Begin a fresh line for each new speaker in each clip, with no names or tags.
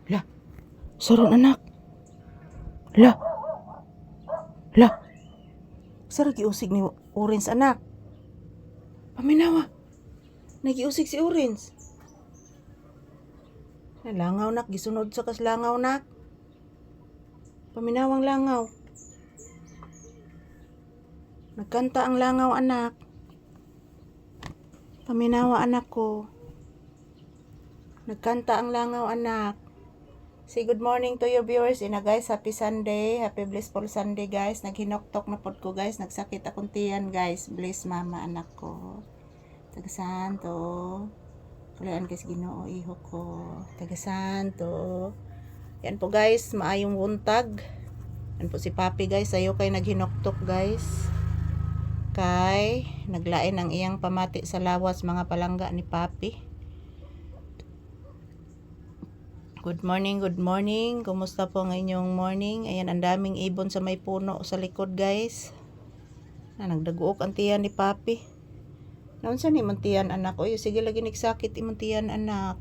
La, saron anak. La, la. Sara giusig ni Orange anak. Paminawa. Nagiusig si Orange. Langaw nak, gisunod sa kas langaw nak. Paminawang langaw. Nagkanta ang langaw anak. Paminawa anak ko. Nagkanta ang langaw anak. Say good morning to your viewers. Ina guys, happy Sunday. Happy blissful Sunday guys. Naghinoktok na pod ko guys. Nagsakit akong tiyan guys. Bless mama anak ko. Tagasanto. Kulaan guys Ginoo iho ko. Tagasanto. Yan po guys, maayong buntag. Yan po si Papi guys. Ayo kay naghinoktok guys. Kay naglain ang iyang pamati sa lawas mga palangga ni Papi. Good morning, good morning. Kumusta po ang inyong morning? Ayan, ang daming ibon sa may puno sa likod, guys. Nagdaguok ang tiyan ni Papi. Naunsa ni mantiyan anak? Oy, sige lagi nagsakit imantiyan anak.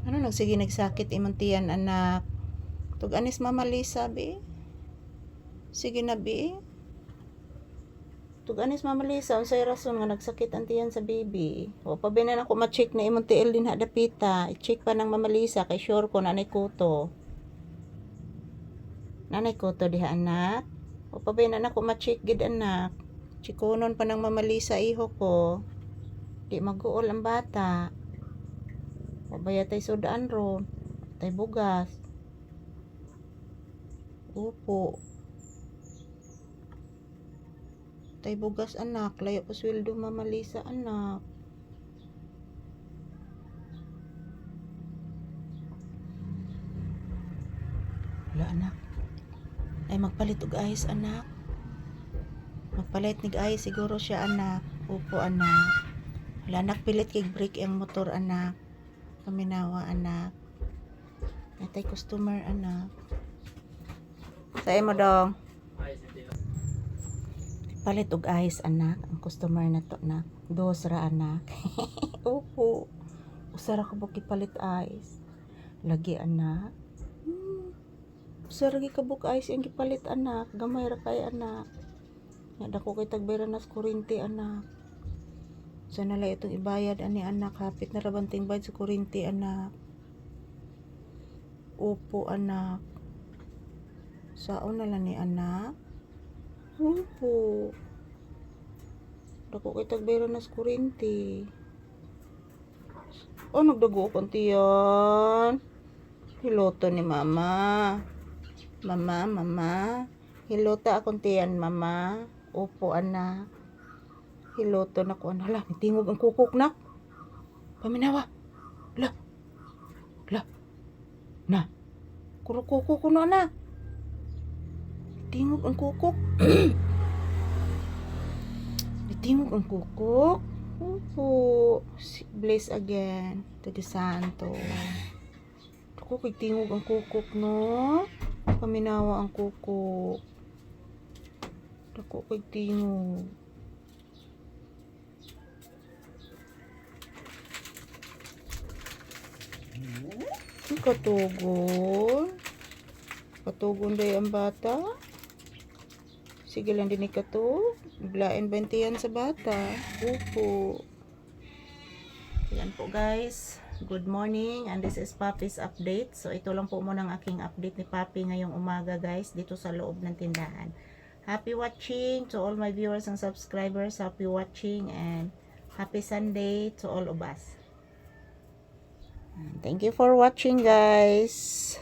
Ano nagsige nagsakit imantiyan anak? Tug anis Mama Lisa, be? Sige na, be? Tug anis Mama Lisa, unsay rason nga nagsakit ang tiyan sa baby? O pabinan ako ma-check na imong tiil din hadapita. I-check pa ng Mama Lisa kay sure ko nanay kuto. Nanay kuto diha anak. O pabinan ako ma-check gid anak. Chikonon pa ng Mama Lisa iho ko. Di mag-uol ang bata. Pabaya tay sudaan ro. Tay bugas. Upo. Tay bugas anak, layo pa sweldo Mama Lisa anak. Wala anak. Ay magpalit og ayos anak. Magpalit nig ayos siguro siya anak. Upo anak. Wala anak pilit kay break ang motor anak. Paminawa anak. Natay customer anak. Say mo dong. Palit og ice anak, ang customer na to na. Dos ra anak. Opo. Usara ko buki palit ice. Lagi anak. Usara gi kabuk ice ang gipalit anak. Gamay ra kay anak. Yada ko kay tagbera nas kuryente anak. Sana la itong ibayad ani anak. Hapit na rabanting bayad sa kuryente anak. Opo anak. Saon na lang ni anak. Opo. Dako kay tagbera nas kuryente. Oh, nagdago ko tiyan. Hiloto ni mama. Mama. Hilota akong tiyan, mama. Opo, anak. Hiloto na ko, anak. Hala, tingog ang kukok, nak. Paminawa. La. Na. Kurukuko ko no, anak. Tingog ang kukok. Tingog ang kukok. Opo. Bless again. Tadi santo. Ako kay tingog ang kukok no. Paminawa ang kukok. Ako kay tingog. Katugon. Katugon day ang bata. Sige lang din ikato. Biglain 20 yan sa bata. Opo. Yan po guys. Good morning. And this is Papi's update. So ito lang po muna ang aking update ni Papi ngayong umaga guys. Dito sa loob ng tindahan. Happy watching to all my viewers and subscribers. Happy watching and happy Sunday to all of us. Thank you for watching guys.